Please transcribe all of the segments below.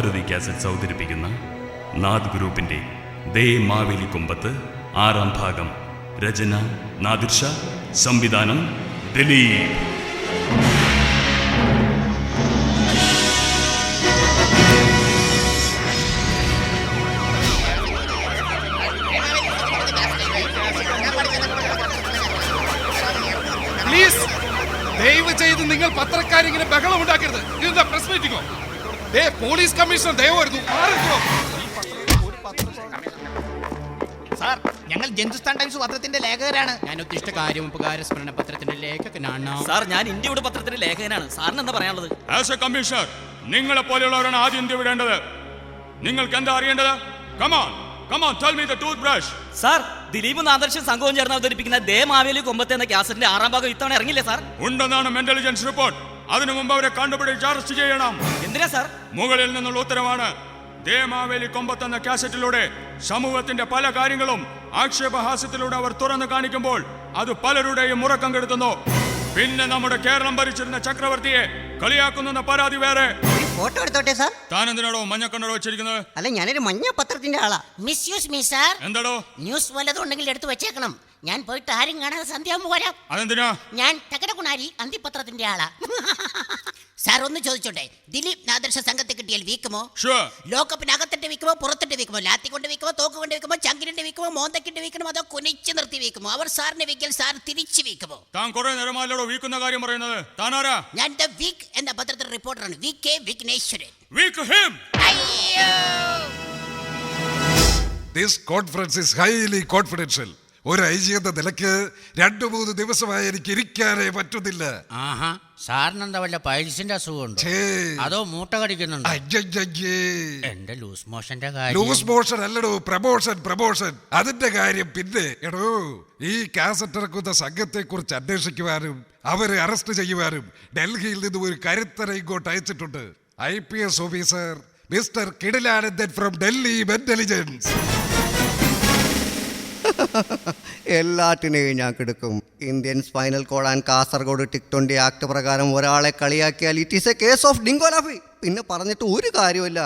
Maruti cassettes അവതരിപ്പിക്കുന്ന നാദ് ഗ്രൂപ്പിന്റെ ദേ മാവേലി കൊമ്പത്ത് 6-ാം ഭാഗം. രചന നാദിർ ഷാ, സംവിധാനം ദിലീപ്. പ്ലീസ്, ദയവ് ചെയ്ത് നിങ്ങൾ പത്രക്കാരിങ്ങനെ ബഹളം ഉണ്ടാക്കരുത്. ഇതെന്താ പ്രസ് മീറ്റിംഗോ? പോലീസ് കമ്മീഷണർ ദയവ് വരുന്നു. സാർ, ഞങ്ങൾ ഹിന്ദുസ്ഥാൻ ടൈംസ് പത്രത്തിന്റെ ലേഖകരാണ്. ഞാൻ ഉദ്ദിഷ്ട കാര്യം ഉപകാര സ്മരണ പത്രത്തിന്റെ ലേഖകനാണ്. സാർ, ഞാൻ ഇന്ത്യയുടെ പത്രത്തിന്റെ ലേഖകനാണ്. സാറിന് എന്താ പറയാനുള്ളത്? ആസ് എ കമ്മീഷണർ, നിങ്ങളെ പോലെയുള്ളവരാണ് ആദ്യം ഇന്ത്യ വിടേണ്ടത്. നിങ്ങൾക്ക് എന്താ അറിയേണ്ടത്? Come on, tell me the toothbrush. Sir, Dileep Nadarshan സംഘവും ചേർന്ന് അവതരിപ്പിക്കുന്ന ദേ മാവേലി കൊമ്പത്ത് എന്ന കാസറ്റിന്റെ 6-ാം ഭാഗം ഇത്തവണ ഇറങ്ങില്ലേ സാർ? ഉണ്ടെന്നാണ് ഇന്റലിജൻസ് റിപ്പോർട്ട്. അതിനു മുമ്പ് അവരെ കണ്ടുപിടിച്ച് അറസ്റ്റ് ചെയ്യണം. എന്തിനാ സാർ? മുകളിൽ നിന്നുള്ള ഉത്തരവാണ്. ദേ മാവേലി കൊമ്പത്ത് എന്ന കാസറ്റിലൂടെ സമൂഹത്തിന്റെ പല കാര്യങ്ങളും ആക്ഷേപഹാസ്യത്തിലൂടെ അവർ തുറന്നു കാണിക്കുമ്പോൾ അത് പലരുടെയും ഉറക്കം കെടുത്തുന്നു. പിന്നെ നമ്മുടെ കേരളം ഭരിച്ചിരുന്ന ചക്രവർത്തിയെ കളിയാക്കുന്ന പരാതി വേറെ. ഫോട്ടോ എടുത്തോട്ടെ സാർ. താൻ എന്തിനാടോ മഞ്ഞക്കണ്ണട വെച്ചിരിക്കുന്നത്? അല്ല, ഞാനൊരു മഞ്ഞ പത്രത്തിന്റെ ആളാ. Misuse me sir. എന്താടോ? ന്യൂസ് വല്ലതും ഉണ്ടെങ്കിൽ എടുത്തു വെച്ചേക്കണം. ഞാൻ പോയിട്ട് ആരും കാണാതെ സന്ധ്യാകുമ്പോ വരാം. അതെന്തിനാ? ഞാൻ തകടകുണാരി അന്തിപത്രത്തിന്റെ ആളാ. സാർ, ഒന്ന് ചോദിച്ചോട്ടെ, ദിലീപ് നാദർശ സംഘത്തെ കിട്ടിയാൽ വീക്കുമോ? ലോകപ്പിനകത്തിട്ട് വീക്കുമോ, പുറത്തിട്ട് വീക്കുമോ, ലാത്തി കൊണ്ട് വീക്കുമോ, തോക്ക് കൊണ്ട് വീക്കുമോ, ചങ്കിലിട്ട് വീക്കുമോ, മോന്തക്കിട്ട് വീക്കണോ, അതോ കുനിച്ച് നിർത്തി വീക്കുമോ? അവർ സാറിനെ വീക്കിയാൽ സാർ തിരിച്ചു വീക്കുമോ? താൻ കുറെ നേരമാലോടോ വീക്കുന്ന കാര്യം പറയുന്നത്. താനാരാ? ഞാൻ ദ വീക്ക് എന്ന പത്രത്തിന്റെ റിപ്പോർട്ടറാണ്. VK Vighneswaran. This conference is highly confidential. ഒരു IG എന്ന നിലയ്ക്ക് 2-3 ദിവസമായി എനിക്ക് ഇരിക്കാനേ പറ്റുന്നില്ല. ആഹാ, സാറിനെന്താ വല്ല പൈൽസിന്റെ അസുഖമുണ്ടോ? അതോ മൂട്ട കടിക്കുന്നുണ്ടോ? എന്റെ ലൂസ് മോഷന്റെ കാര്യം. ലൂസ് മോഷൻ അല്ലടോ, പ്രമോഷൻ. അതിന്റെ കാര്യം പിന്നെ. എടോ, ഈ കാസറ്റ് ഇറക്കുന്ന സംഘത്തെ കുറിച്ച് അന്വേഷിക്കുവാനും അവരെ അറസ്റ്റ് ചെയ്യുവാനും ഡൽഹിയിൽ നിന്ന് ഒരു കരുത്തരെ ഇങ്ങോട്ട് അയച്ചിട്ടുണ്ട്. IPS officer mister Kidilanandan from Delhi intelligence. എല്ലാറ്റിനെയും ഞാൻ കിടക്കും. Indian spinal code and Kasargod T20 act പ്രകാരം ഒരാളെ കളിയാക്കിയാൽ it is a case of ഡിങ്കോലാഫി. പിന്നെ പറഞ്ഞിട്ട് ഒരു കാര്യമില്ല.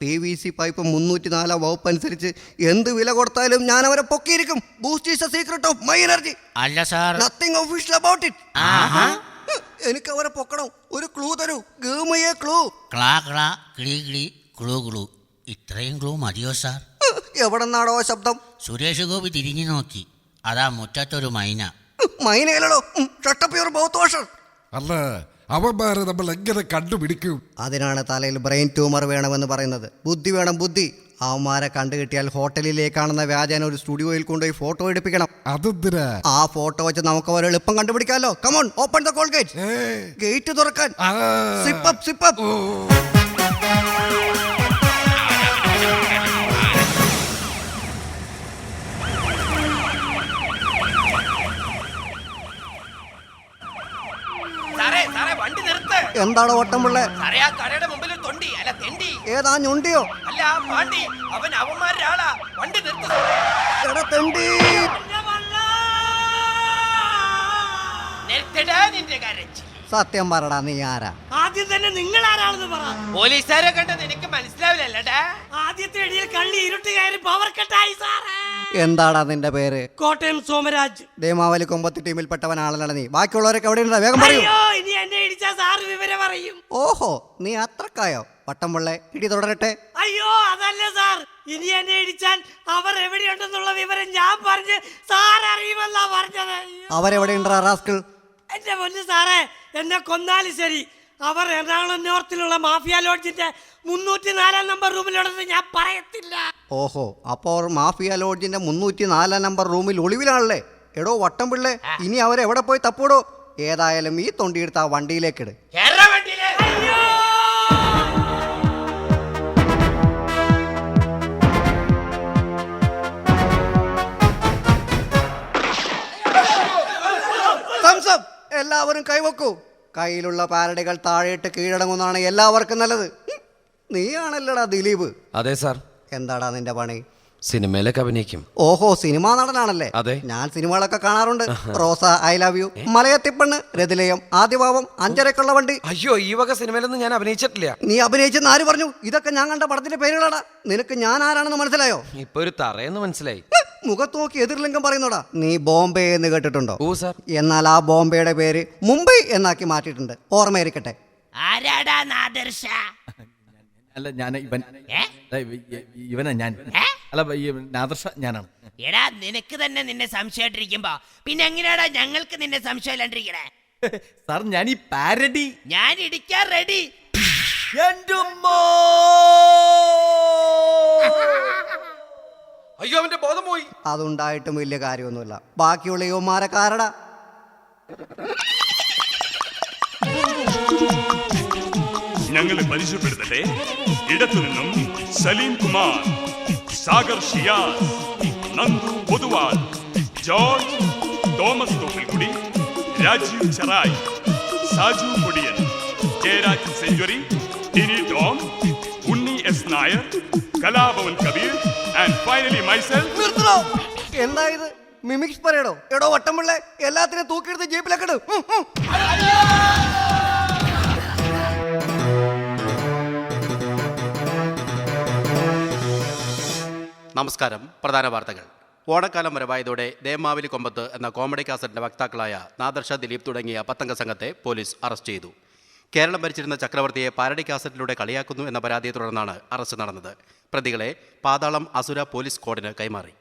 PVC പൈപ്പ് 304 വകുപ്പ് അനുസരിച്ച് എന്ത് വില കൊടുത്താലും ഞാൻ അവരെ പൊക്കിയിരിക്കും. Boost is a secret of my energy. അല്ല sir, nothing official about it. എനിക്ക് അവരെ പൊക്കണം. ഒരു ക്ലൂ തരൂ. Give me a clue. ക്ലാ ക്ലാ ക്ലീ ക്ലീ ക്ലൂ ക്ലൂ. ഇത്രയും ക്ലൂ മതിയോ സാർ? എവിടെന്നാടോ ശബ്ദം? സുരേഷ് ഗോപി തിരിഞ്ഞു നോക്കി. അതാ മുറ്റത്തൊരു മൈന. മൈനയിലോ? Shut your mouth washer. അല്ല, അവന്മാരെ നമ്മൾ എങ്ങനെ കണ്ടുപിടിക്കും? അതിനാണ് തലയിൽ ബ്രെയിൻ ട്യൂമർ വേണമെന്ന് പറയുന്നത്. ബുദ്ധി വേണം, ബുദ്ധി. അവന്മാരെ കണ്ടുകിട്ടിയാൽ ഹോട്ടലിലേക്കാണെന്ന വ്യാജേന ഒരു സ്റ്റുഡിയോയിൽ കൊണ്ടുപോയി ഫോട്ടോ എടുപ്പിക്കണം. അതെന്തിനാ? ആ ഫോട്ടോ വെച്ച് നമുക്ക് അവരെ എളുപ്പം കണ്ടുപിടിക്കാമല്ലോ. Come on, open the coal gate. Gate തുറക്കാൻ. Zip up. വണ്ടി നിർത്ത്. എന്താണ് ഓട്ടം പിള്ളേ? ആ കടയുടെ മുമ്പിൽ തൊണ്ടി അല്ല തെണ്ടി. ഏതാ ഞൊണ്ടിയോ? അല്ല, പാണ്ടി. അവന്മാരുടെ ആളാ. വണ്ടി നിർത്ത്. എടാ തെണ്ടി. നിർത്തടാ നിന്റെ കരച്ചിൽ. സത്യം പറടാ, നീ ആരാ? ആദ്യം തന്നെ നിങ്ങൾ ആരാണെന്ന് പറ. പോലീസുകാരെ കണ്ടത് എനിക്ക് മനസ്സിലാവില്ലല്ലേടാ. ആദ്യത്തെ അടിയിൽ കള്ളി ഇരുട്ട് കയറി പവർ കട്ടായി സാറേ. എന്താടാ നിന്റെ പേര്? കോട്ടയം സോമരാജ്. ദേമാവലി കൊമ്പത്ത് ടീമിൽപ്പെട്ടവനാണല്ലോ നീ. ബാക്കിയുള്ളവരൊക്കെ എവിടെയുണ്ടാ? വേഗം പറയൂ. ഇനി എന്നെ ഇടിച്ചാ സാറ് വിവരം പറയും. ഓഹോ, നീ അത്രക്കായോ? പട്ടം പിള്ളേ, ഇടി തുടരട്ടെ. അയ്യോ, അതല്ല സാർ. ഇനി എന്നെ ഇടിച്ചാൽ അവർ എവിടെയുണ്ടെന്നുള്ള വിവരം ഞാൻ പറഞ്ഞ് സാർ അറിയുമെന്നാ പറഞ്ഞത്. അവരെവിടെയുണ്ടാ റാസ്കിൾ? എന്റെ പൊന്ന് സാറേ, എന്നെ കൊന്നാലും ശരി, അവർ എറണാകുളം നോർത്തിലുള്ള മാഫിയ ലോഡ്ജിന്റെ 304 നമ്പർ റൂമിലുണ്ടെന്ന് ഞാൻ പറയത്തില്ല. ഓഹോ, അപ്പോൾ മാഫിയ ലോഡ്ജിന്റെ 304 നമ്പർ റൂമിൽ ഒളിവിലാണല്ലേ? എടോ വട്ടം പിള്ളേ, ഇനി അവരെവിടെ പോയി തപ്പൂടോ? ഏതായാലും ഈ തൊണ്ടിയെടുത്ത് ആ വണ്ടിയിലേക്കിട്. എല്ലാവരും കൈവക്കൂ. കയ്യിലുള്ള പാരഡികൾ താഴെയിട്ട് കീഴടങ്ങുന്നതാണ് എല്ലാവർക്കും നല്ലത്. നീയാണല്ലടാ ദിലീപ്? അതെ സാർ. എന്താടാ നിന്റെ പണി? സിനിമയിലൊക്കെ അഭിനയിക്കും. ഓഹോ, സിനിമാ നടനാണല്ലേ? അതെ. ഞാൻ സിനിമകളൊക്കെ കാണാറുണ്ട്. റോസ, ഐ ലവ് യു, മലയത്തിപ്പെണ്ണ്, രതിലയം, ആദ്യഭാവം, അഞ്ചരക്കുള്ള വണ്ടി. അയ്യോ, ഈ വക സിനിമയിലൊന്നും ഞാൻ അഭിനയിച്ചിട്ടില്ല. നീ അഭിനയിച്ചെന്ന് ആര് പറഞ്ഞു? ഇതൊക്കെ ഞാൻ കണ്ട പടത്തിന്റെ പേരുകളാടാ. നിനക്ക് ഞാൻ ആരാണെന്ന് മനസ്സിലായോ? ഇപ്പൊ ഒരു തറയെന്ന് മനസ്സിലായി. മുഖത്ത് നോക്കി എതിർലിംഗം പറയുന്നോടാ. നീ ബോംബെ എന്ന് കേട്ടിട്ടുണ്ടോ? ഓ സാർ. എന്നാൽ ആ ബോംബെയുടെ പേര് മുംബൈ എന്നാക്കി മാറ്റിയിട്ടുണ്ട്. ഓർമ്മയിരിക്കട്ടെ. ആരാടാ നാദർശ? അല്ല, ഞാൻ ഇവനാ ഞാൻ. അല്ല, നാദർഷ ഞാനാണ്. എടാ, നിനക്ക് തന്നെ നിന്നെ സംശയമായിട്ടിരിക്കുമ്പോ പിന്നെ എങ്ങനെയാടാ ഞങ്ങൾക്ക് നിന്നെ സംശയമില്ലാണ്ടിരിക്കണേ? സാർ, ഞാൻ ഈ പാരഡി ഞാൻ ഇടിക്കാൻ റെഡി. അയ്യോ, അവന്റെ ബോധം പോയി. അതുണ്ടായിട്ടും വലിയ കാര്യമൊന്നുമില്ല. ബാക്കിയുള്ള യുവമാരെ കാരടാ. ഞങ്ങളെ പരിചയപ്പെടുത്തട്ടെ. ഇടത്തുനിന്നും Saleem Kumar, Sagar Shiyas, Nandu Pothuval, George Thomas Thoppilkudi, Rajeev Cherai, Saju Kodiyan, Jayaraj Century, Tini Tom, Unni S Nair, Kalabhavan Kabeer and finally myself. എന്താ ഇത്? മിമിക്സ് പറയടോ? എടോ വട്ടംപിള്ളേ, എല്ലാത്തിനും തൂക്കിയെടുത്ത് ജീപ്പിലൊക്കെ ഇടും. നമസ്കാരം. പ്രധാന വാർത്തകൾ. ഓണക്കാലം വരവായതോടെ ദേമാവിലി കൊമ്പത്ത് എന്ന കോമഡി കാസറ്റിന്റെ വക്താക്കളായ നാദർഷ, ദിലീപ് തുടങ്ങിയ 10 അംഗ സംഘത്തെ പോലീസ് അറസ്റ്റ് ചെയ്തു. കേരളം ഭരിച്ചിരുന്ന ചക്രവർത്തിയെ പാരഡി കാസറ്റിലൂടെ കളിയാക്കുന്നു എന്ന പരാതിയെ തുടർന്നാണ് അറസ്റ്റ് നടന്നത്. പ്രതികളെ പാതാളം അസുര പോലീസ് സ്ക്വാഡിന് കൈമാറി.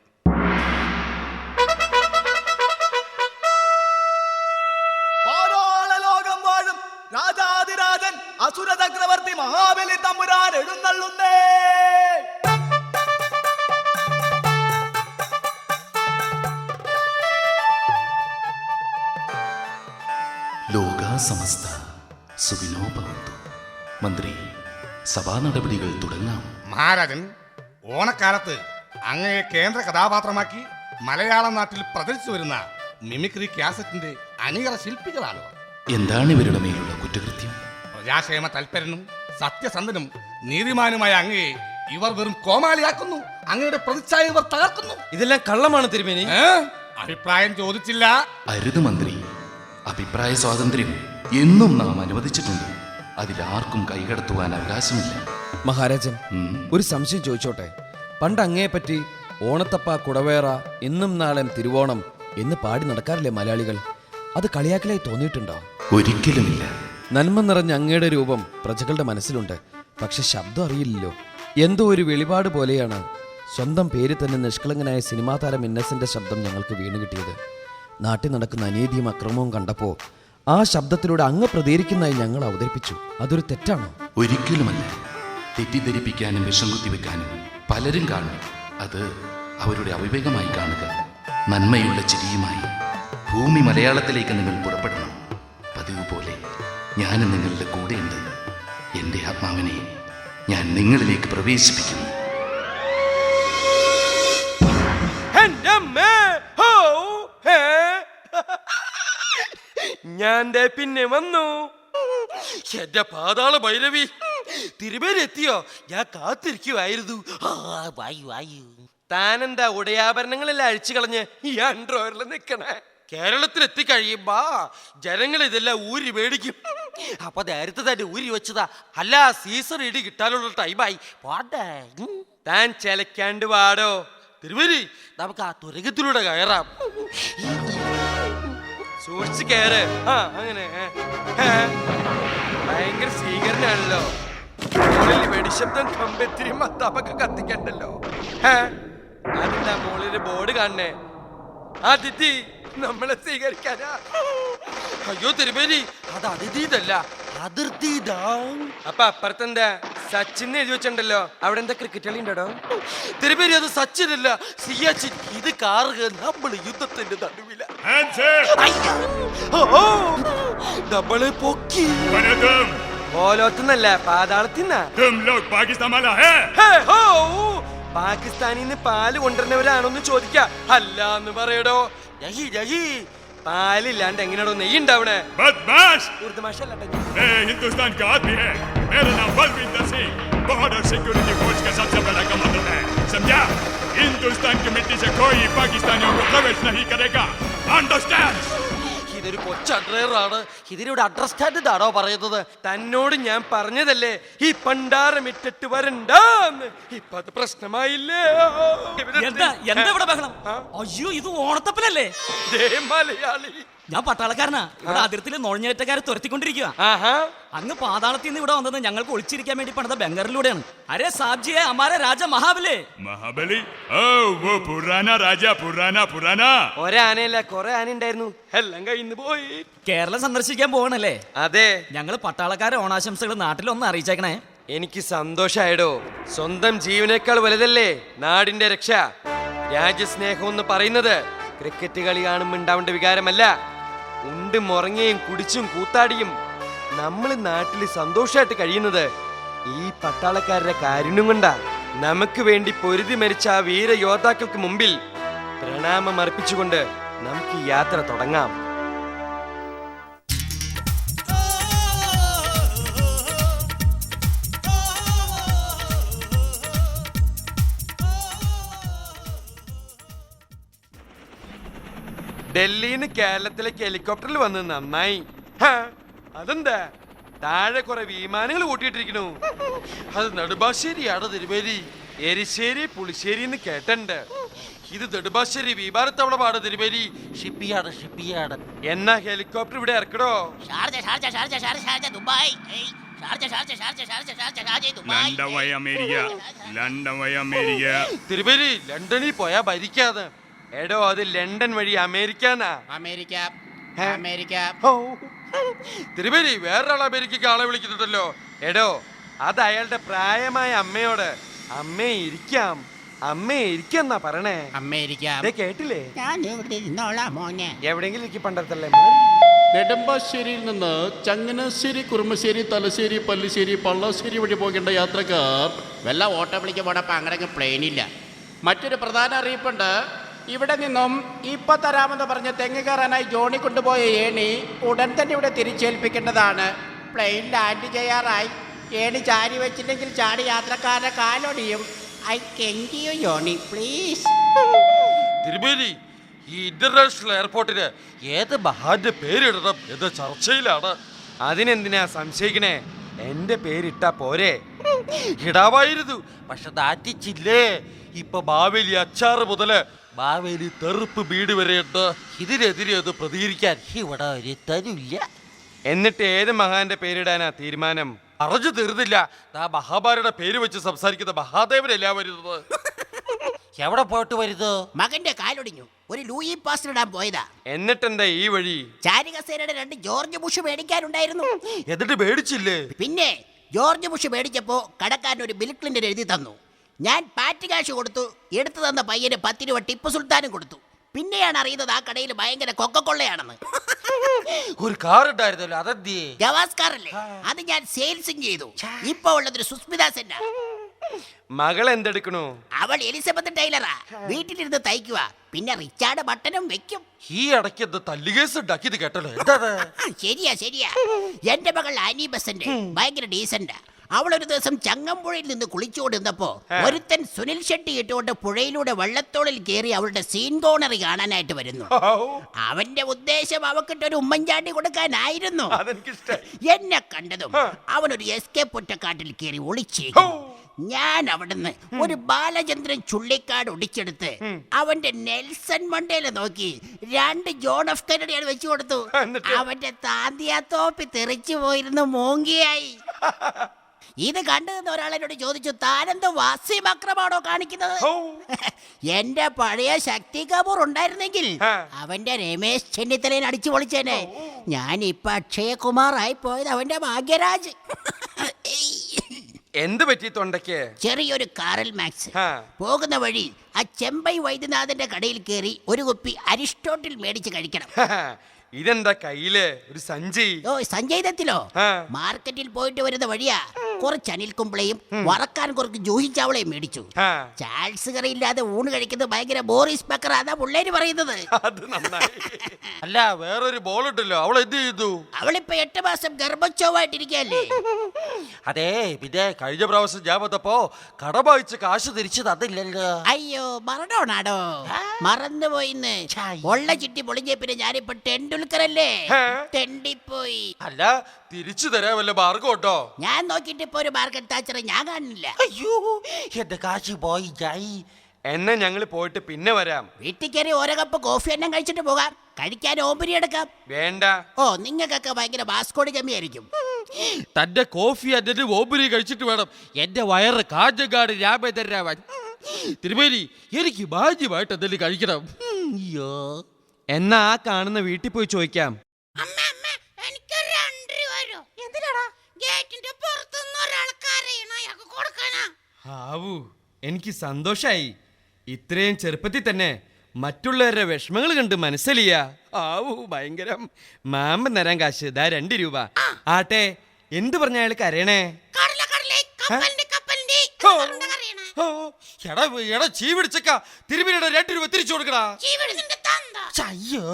ലോകം വാഴും രാജാതിരാജൻ അസുര ചക്രവർത്തി മഹാബലി തമ്പുരാൻ എഴുന്നള്ളുന്നേ. ലോകാസമസ്ത സുഖിനോ ഭവന്തു. മന്ത്രി, സഭാ നടപടികൾ തുടങ്ങാം. മഹാരാജൻ, ഓണക്കാലത്ത് അങ്ങയെ കേന്ദ്ര കഥാപാത്രമാക്കി മലയാള നാട്ടിൽ പ്രചരിച്ചു വരുന്ന മിമിക്രി കാസറ്റിന്റെ അണിയറ ശില്പികളാണ്. എന്താണ് ഇവരുടെ മേലുള്ള കുറ്റകൃത്യം? പ്രജാക്ഷേമ തൽപരനും സത്യസന്ധനും നീതിമാനുമായ അങ്ങയെ ഇവർ വെറും കോമാളിയാക്കുന്നു. അങ്ങയുടെ പ്രതിച്ഛായ ഇവർ തകർക്കുന്നു. ഇതെല്ലാം കള്ളമാണ് തിരുമേനി. അഭിപ്രായം ചോദിച്ചില്ല. അരുത് മന്ത്രി. അഭിപ്രായ സ്വാതന്ത്ര്യം എന്നും നാം അനുവദിച്ചിട്ടുണ്ട്. അതിലാർക്കും കൈകടത്തുവാൻ അവകാശമില്ല. മഹാരാജൻ, ഒരു സംശയം ചോദിച്ചോട്ടെ? പണ്ട് അങ്ങയെപ്പറ്റി ഓണത്തപ്പ, കുടവേറ, ഇന്നും നാളെയും തിരുവോണം എന്ന് പാടി നടക്കാറില്ലേ മലയാളികൾ? അത് കളിയാക്കലായി തോന്നിയിട്ടുണ്ടോ? ഒരിക്കലുമില്ല. നന്മ നിറഞ്ഞ അങ്ങയുടെ രൂപം പ്രജകളുടെ മനസ്സിലുണ്ട്. പക്ഷെ ശബ്ദം അറിയില്ലല്ലോ. എന്തോ ഒരു വെളിപാട് പോലെയാണ് സ്വന്തം പേര് തന്നെ നിഷ്കളങ്കനായ സിനിമാ താരം ഇന്നസെന്റ് ശബ്ദം ഞങ്ങൾക്ക് വീണ് കിട്ടിയത്. നാട്ടിൽ നടക്കുന്ന അനീതിയും അക്രമവും കണ്ടപ്പോൾ ആ ശബ്ദത്തിലൂടെ അങ്ങ് പ്രതികരിക്കുന്നതായി ഞങ്ങൾ അവതരിപ്പിച്ചു. അതൊരു തെറ്റാണോ? ഒരിക്കലുമല്ല. തെറ്റിദ്ധരിപ്പിക്കാനും വിഷം കുത്തിവെക്കാനും പലരും കാണും. അത് അവരുടെ അവിവേകമായി കാണുക. നന്മയുള്ള ചിരിയുമായി ഭൂമി മലയാളത്തിലേക്ക് നിങ്ങൾ പുറപ്പെടണം. പതിവ് പോലെ ഞാനും നിങ്ങളുടെ കൂടെയുണ്ട്. എൻ്റെ ആത്മാവിനെ ഞാൻ നിങ്ങളിലേക്ക് പ്രവേശിപ്പിക്കുന്നു. ഞാൻ പിന്നെ വന്നു. എന്റെ പാതാള ഭൈരവി, തിരുമേനി എത്തിയോ? ഞാൻ കാത്തിരിക്കുവായിരുന്നു. താനെന്താ ഉടയാഭരണങ്ങളെല്ലാം അഴിച്ചു കളഞ്ഞ് ഈ അൺഡ്രോയറിൽ നിൽക്കണേ? കേരളത്തിൽ എത്തിക്കഴിയുമ്പോ ജനങ്ങൾ ഇതെല്ലാം ഊരി മേടിക്കും. അപ്പൊ നേരത്തെ തന്നെ ഊരി വെച്ചതാ. അല്ല, സീസൺ ഇടി കിട്ടാനുള്ള ടൈമായി. പാടേ, താൻ ചെലക്കാണ്ട് പാടോ. തിരുമേനി, നമുക്ക് ആ തുരകത്തിലൂടെ കയറാം. സൂക്ഷിച്ച് കയറ്. അങ്ങനെ ഭയങ്കര സ്വീകരണാണല്ലോ. വെടിശബ്ദം, കമ്പത്തിരി, മത്താപ്പൊക്കെ കത്തിക്കണ്ടല്ലോ. അതെന്താ മോളില് ബോർഡ് കാണണേ? അതിഥി നമ്മളെ സ്വീകരിക്കാനാ. അയ്യോ തിരുമേനി, അത് അതിഥിതല്ല, അതിർത്തിതാ. അപ്പൊ അപ്പുറത്തെന്താ സച്ചിൻ എഴുതി വെച്ചിട്ടുണ്ടല്ലോ? അവിടെ എന്താ ക്രിക്കറ്റ് കളി ഉണ്ടോ? തിരുമേനി, അത് സച്ചിനല്ല, സിയാച്ചിൻ. ഇത് കാറുക. നമ്മള് യുദ്ധത്തിന്റെ നടുവില. നമ്മളെ പൊക്കി ഓലോത്തുന്നല്ല, പാതാളത്തിന്നാ. പാകിസ്ഥാനിന്ന് പാല് കൊണ്ടുവരുന്നവരാണോന്ന് ചോദിക്ക. അല്ല എന്ന് പറയടോ. ജഹി ജഹി, പാലില്ലാണ്ട് എങ്ങനെയാണോ നെയ്യ് ഉണ്ടാവണേ? हिंदुस्तान का आदमी है. मेरा नाम Balwinder Singh, border security force का सबसे बड़ा कमांडर है. समझा? हिंदुस्तान की मिट्टी से कोई पाकिस्तानियों को प्रवेश नहीं करेगा। Understand? ഇതൊരു കൊച്ചു അഡ്രൈവറാണ്. ഇതിനോട് അണ്ടർസ്റ്റാൻഡ് ആണോ പറയുന്നത്? തന്നോട് ഞാൻ പറഞ്ഞതല്ലേ ഈ പണ്ടാരം ഇട്ടിട്ട് വരണ്ടെന്ന്. ഇപ്പൊ അത് പ്രശ്നമായില്ലേ? എന്താ എന്താ ഇവിടെ ബഹളം? അയ്യോ, ഇത് ഓണത്തപ്പലല്ലേ? ദേ മലയാളി. ഞാൻ പട്ടാളക്കാരനാ. ഇവിടെ അതിർത്തിയിൽ നുഴഞ്ഞേറ്റക്കാരെ തുരത്തിക്കൊണ്ടിരിക്കുക. അങ്ങ് പാതാളത്തിൽ നിന്ന് ഇവിടെ വന്നത് ഞങ്ങൾക്ക് ഒളിച്ചിരിക്കാൻ വേണ്ടി പണിത ബംഗറിലൂടെയാണ്. അരേ സാബ്ജിയെ ഹമാരെ രാജ മഹാബലി. महाबली? Oh, वो पुराना राजा, पुराना. ഒരാനയല്ല, കുറെ ആന ഉണ്ടായിരുന്നു. എല്ലാം കഴിഞ്ഞു പോയി. കേരളം സന്ദർശിക്കാൻ പോകണല്ലേ? അതെ. ഞങ്ങൾ പട്ടാളക്കാരെ ഓണാശംസകൾ നാട്ടിലൊന്ന് അറിയിച്ചേക്കണേ. എനിക്ക് സന്തോഷായടോ. സ്വന്തം ജീവനേക്കാൾ വലുതല്ലേ നാടിന്റെ രക്ഷ. രാജ്യസ്നേഹം എന്ന് പറയുന്നത് ക്രിക്കറ്റ് കളി കാണുമ്പോൾ ഉണ്ടാവേണ്ട വികാരമല്ല. ഉണ്ടും ഉറങ്ങിയും കുടിച്ചും കൂത്താടിയും നമ്മൾ നാട്ടിൽ സന്തോഷമായിട്ട് കഴിയുന്നത് ഈ പട്ടാളക്കാരുടെ കാരുണ്യം കൊണ്ടാ. നമുക്ക് വേണ്ടി പൊരുതി മരിച്ച ആ വീര യോദ്ധാക്കൾക്ക് മുമ്പിൽ പ്രണാമം അർപ്പിച്ചുകൊണ്ട് നമുക്ക് ഈ യാത്ര തുടങ്ങാം. ഡൽഹിന്ന് കേരളത്തിലേക്ക് ഹെലികോപ്റ്ററിൽ വന്ന് നന്നായി. അതെന്താ താഴെ കുറെ വിമാനങ്ങൾ കൂട്ടിയിട്ടിരിക്കണു. അത് നെടുമ്പാശ്ശേരിയാണ് തിരുവേലി. എരിശ്ശേരി പുളിശ്ശേരി എന്ന് കേട്ടുണ്ട്. ഇത് നെടുമ്പാശ്ശേരി വിമാനത്താവളമാണ് തിരുവേലി. ഷിപ്പിയാണ്. എന്നാ ഹെലികോപ്റ്റർ ഇവിടെ ഇറക്കണോ? തിരുവേലി ലണ്ടനിൽ പോയാ ഭരിക്കാതെ. എടോ, അത് ലണ്ടൻ വഴി അമേരിക്കാന്നാ. അമേരിക്ക തിരുവേലി വേറൊരാൾ അമേരിക്കക്ക് ആളെ വിളിക്കുന്നുണ്ടല്ലോ. എടോ, അത് അയാളുടെ പ്രായമായ അമ്മയോട് അമ്മേ ഇരിക്കാന്നാ പറയണേ. കേട്ടില്ലേ? എവിടെയെങ്കിലും എനിക്ക് പണ്ടത്തല്ലേ. നെടുമ്പാശ്ശേരിയിൽ നിന്ന് ചങ്ങനാശ്ശേരി, കുറുമശ്ശേരി, തലശ്ശേരി, പല്ലിശ്ശേരി, പള്ളാശ്ശേരി വഴി പോകേണ്ട യാത്രക്കാർ വല്ല ഓട്ടോ വിളിക്കാൻ പോണപ്പോ അങ്ങനെ പ്ലെയിനില്ല. മറ്റൊരു പ്രധാന അറിയിപ്പുണ്ട്. ഇവിടെ നിന്നും ഇപ്പൊ തരാമെന്ന് പറഞ്ഞ തെങ്ങ് കയറാനായി ജോണി കൊണ്ടുപോയ ഏണി ഉടൻ തന്നെ ഇവിടെ തിരിച്ചേൽപ്പിക്കേണ്ടതാണ്. Plain land ചെയ്യാറായി. ഏണി ചാരി വെച്ചില്ലെങ്കിൽ ചാടി യാത്രക്കാരുടെ കാലൊടിയും. I thank you Johnny, please. തിരുമേനി, ഈ ഇന്റർനാഷണൽ എയർപോർട്ടിന് ഏത് മഹാന്റെ പേരിടണം എന്ന ചർച്ചയിലാണ്. അതിനെന്തിനാ സംശയിക്കണേ? എന്റെ പേരിട്ടാ പോരെ? ഇടാവായിരുന്നു, പക്ഷെ നാറ്റിച്ചില്ലേ. ഇപ്പൊ ബാവേലി അച്ചാറ് മുതല് ബാവേലി തെറുപ്പ് വീട് വരെയുണ്ട്. ഇതിനെതിരെ അത് പ്രതികരിക്കാൻ ഇവിടെ ഒരു തരില്ല. എന്നിട്ട് ഏത് മഹാന്റെ പേരിടാനാ തീരുമാനം? അറിഞ്ഞു തീർന്നില്ല. മഹാഭാരത പേര് വെച്ച് സംസാരിക്കുന്ന മഹാദേവനല്ല വരുന്നത്. എവിടെ പോയിട്ട് വരുന്നത്? മകന്റെ കാലൊടിഞ്ഞു. ഒരു ലൂയി പാസ്റ്റർ ഇടാൻ പോയതാ. എന്നിട്ടെന്താ ഈ വഴി? ചാരികസേനയുടെ 2 ജോർജ് ബുഷ് മേടിക്കാനുണ്ടായിരുന്നു. എന്നിട്ട് മേടിച്ചില്ലേ? പിന്നെ ജോർജ് ബുഷ് മേടിച്ചപ്പോ കടക്കാരൻ ഒരു ബിൽ ക്ലിന്റൺ എഴുതി തന്നു. ഞാൻ പാറ്റ് കാശ് കൊടുത്തു. എടുത്തു തന്ന പയ്യന് 10 രൂപ ടിപ്പു സുൽത്താനും കൊടുത്തു. പിന്നെയാണ് അറിയുന്നത് ആ കടയിൽ ഭയങ്കര കൊക്കക്കൊള്ളയാണെന്ന്. ഒരു കാർ ഉണ്ടായിരുന്നല്ലോ, അതെന്തി? ഗവാസ്കാറല്ലേ, അത് ഞാൻ സെയിൽസും ചെയ്തു. ഇപ്പൊ ഉള്ളതൊരു സുസ്മിത സെന്നാ. മകൾ എന്തെടുക്കണു? അവൾ എലിസബത്ത് ടൈലറാ. വീട്ടിലിരുന്ന് തയ്ക്കുക. പിന്നെ റിച്ചാർഡ് ബട്ടനും വെക്കും. ഈ ഇടയ്ക്ക് എന്താ തല്ലുകേസ് ഉണ്ടാക്കിയത് കേട്ടല്ലോ. ശരിയാ. എന്റെ മകൾ ആനി ബസന്റ് ഭയങ്കര ഡീസന്റാ. അവളൊരു ദിവസം ചങ്ങമ്പുഴയിൽ നിന്ന് കുളിച്ചുകൊണ്ടിരുന്നപ്പോ ഒരുത്തൻ സുനിൽ ഷെട്ടി ഇട്ടുകൊണ്ട് പുഴയിലൂടെ വള്ളത്തോളിൽ കയറി അവളുടെ സീൻ കോണറി കാണാനായിട്ട് വരുന്നു. അവന്റെ ഉദ്ദേശം അവക്കിട്ടൊരു ഉമ്മൻചാണ്ടി കൊടുക്കാനായിരുന്നു. എന്നെ കണ്ടതും അവനൊരു എസ്കേപ്പ് ഒറ്റക്കാട്ടിൽ കയറി ഒളിച്ചേക്കും. ഞാൻ അവിടുന്ന് ഒരു ബാലചന്ദ്രൻ ചുള്ളിക്കാട് ഒടിച്ചെടുത്ത് അവന്റെ നെൽസൺ മണ്ടേല നോക്കി 2 ജോൺ എഫ് കെന്നഡിയാണ് വെച്ചു കൊടുത്തു. അവന്റെ താന്തിയാ തോപ്പി തെറിച്ചു പോയിരുന്നു മോങ്കിയായി. ഇത് കണ്ടുനിന്ന് ഒരാളെന്നോട് ചോദിച്ചു, താനെന്തോ വാസിം അക്രമാണോ കാണിക്കുന്നത്? എന്റെ പഴയ ശക്തി കപൂർ ഉണ്ടായിരുന്നെങ്കിൽ അവന്റെ രമേശ് ചെന്നിത്തലയിൽ അടിച്ചു പൊളിച്ചേനെ. ഞാൻ ഇപ്പൊ അക്ഷയകുമാർ ആയി പോയത് അവന്റെ ഭാഗ്യരാജ്. എന്ത് പറ്റി തൊണ്ടയ്ക്ക്? ചെറിയൊരു കാറൽ മാക്സ്. പോകുന്ന വഴി ആ ചെമ്പൈ വൈദ്യനാഥന്റെ കടയിൽ കയറി ഒരു കുപ്പി അരിസ്റ്റോട്ടിൽ മേടിച്ച് കഴിക്കണം. ഇതെന്താ കയ്യില് ഒരു സഞ്ചി? ഓ സഞ്ജയ് ദത്തിലോ? ആ. മാർക്കറ്റിൽ പോയിട്ട് വരുന്ന വഴിയാ കുറച്ച് അനിൽ കുംപ്ലയും വറക്കാൻ കുറച്ച് ജൂഹി ചാവളയും മേടിച്ചു. ആ. ചാൾസ് കറി ഇല്ലാതെ ഊണ് കഴിക്കുന്നത് ഭയങ്കര ബോറിസ് ബക്കർ, അതാ പിള്ളേര് പറയുന്നത്. അത് നന്നായി. അല്ല വേറൊരു ബോൾ ഉണ്ടല്ലോ, അവൾ എന്ത് ചെയ്തു? അവളിപ്പോ 8 മാസം ഗർഭച്ചോവായിട്ടിരിക്കല്ലേ. അതെ, പിന്നെ കഴിഞ്ഞ പ്രാവശ്യം ഞാൻ വന്നപ്പോ കട വായിച്ച് കാശ് തിരിച്ചു തന്നില്ലല്ലോ. അയ്യോ മറന്നോണാടോ, മറന്നുപോയിന്ന്. ഉള്ള ചിട്ടി പൊളിഞ്ഞ പിന്നെ ഞാനിപ്പോ ടെണ്ടുൽക്കർ അല്ലേ, തെണ്ടിപ്പോയി. അല്ല തിരിച്ചു തരാൻ വല്ല മാർഗം ഉണ്ടോ? ഞാൻ നോക്കിട്ട് ഇപ്പൊ ഒരു മാർക്കറ്റ് താച്ചറെ ഞാൻ കാണില്ല. അയ്യോ എന്റെ കാശ് പോയി ജായി. എന്നാ ഞങ്ങള് പോയിട്ട് പിന്നെ വരാം. വീട്ടിൽ കയറി ഓരോ കപ്പ് കോഫി എണ്ണം കഴിച്ചിട്ട് പോകാം, കഴിക്കാൻ ഓമ്പരി എടുക്കാം. വേണ്ട. ഓ നിങ്ങൾക്കൊക്കെ ഭയങ്കര ബാസ്കോടി കമ്മിയായിരിക്കും. തന്റെ കോഫി അതിന്റെ ഓബരി കഴിച്ചിട്ട് വേണം എന്റെ വയറ് കാഞ്ഞങ്ങാട് രാമേന്ദ്രരാവൻ. തിരുമേനി എനിക്ക് ഭാഗ്യമായിട്ട് എന്തെങ്കിലും കഴിക്കണം. അയ്യോ എന്നാ ആ കാണുന്ന വീട്ടിൽ പോയി ചോദിക്കാം. ആവൂ എനിക്ക് സന്തോഷായി. ഇത്രയും ചെറുപ്പത്തിൽ തന്നെ മറ്റുള്ളവരുടെ വിഷമങ്ങൾ കണ്ട് മനസ്സിലിയ. ആവൂ ഭയങ്കരം. മാമ്പൻ തരാൻ കാശ് ദാ 2 രൂപ. ആട്ടെ എന്ത് പറഞ്ഞ അയാൾ കരയണേ? എടാ ചീ പിടിച്ചക്ക തിരുമേനിയുടെ 2 രൂപ തിരിച്ചു കൊടുക്കടാ. അയ്യോ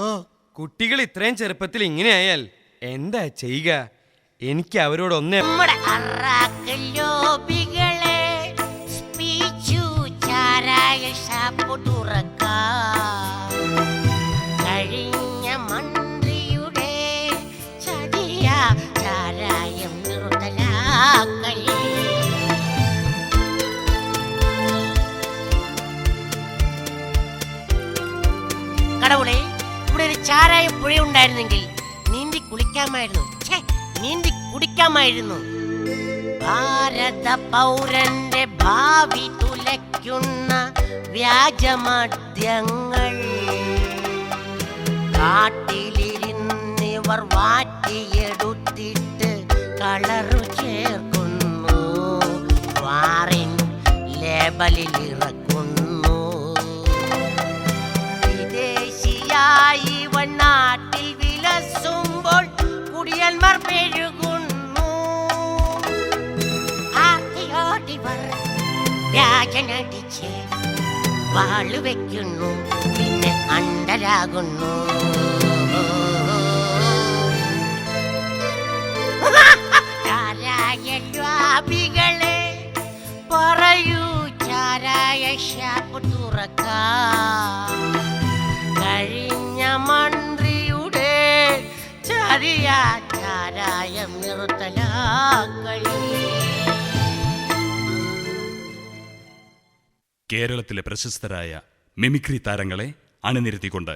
കുട്ടികൾ ഇത്രയും ചെറുപ്പത്തിൽ ഇങ്ങനെയായാൽ എന്താ ചെയ്യുക? എനിക്ക് അവരോട് ഒന്നേ കഴിഞ്ഞ മന്ത്രിയുടെ ചതിയ ചാരായം നിർത്തലാക്കൽ. കടവുളെ, ഇവിടെ ഒരു ചാരായ പുഴ ഉണ്ടായിരുന്നെങ്കിൽ നീന്തി കുളിക്കാമായിരുന്നു, നീന്തി കുടിക്കാമായിരുന്നു. ഭാരത പൗരന്റെ ഭാവി തുലയ്ക്കുന്ന വ്യാജമദ്യങ്ങൾ കാട്ടിലിരുന്നിവർ വാറ്റിയെടുത്തിട്ട് കളറു ചേർക്കുന്നു, വാറിൻ ലേബലിൽ ഇറക്കുന്നു. വിദേശിയായി നാട്ടിൽ വിലസുമ്പോൾ കുടിയന്മാർ പെരുകുന്നു. ആർത്തിയോടിവർ രാജനടിച്ച് വാള് വെക്കുന്നു, പിന്നെ അണ്ടരാകുന്നു. ചാരായ ലാഭികളെ പറയൂ, ചാരായ ഷാപ്പ് തുറക്കാം. കഴിഞ്ഞ മന്ത്രിയുടെ ചതിയ ചാരായം നിർത്തലാക്കൽ. കേരളത്തിലെ പ്രശസ്തരായ മിമിക്രി താരങ്ങളെ അണിനിരത്തിക്കൊണ്ട്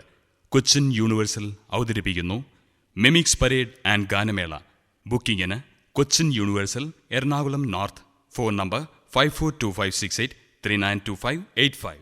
കൊച്ചിൻ യൂണിവേഴ്സൽ അവതരിപ്പിക്കുന്നു മിമിക്സ് പരേഡ് ആൻഡ് ഗാനമേള. ബുക്കിംഗിന് Cochin universal, Ernakulam north. Phone number 542568 392585.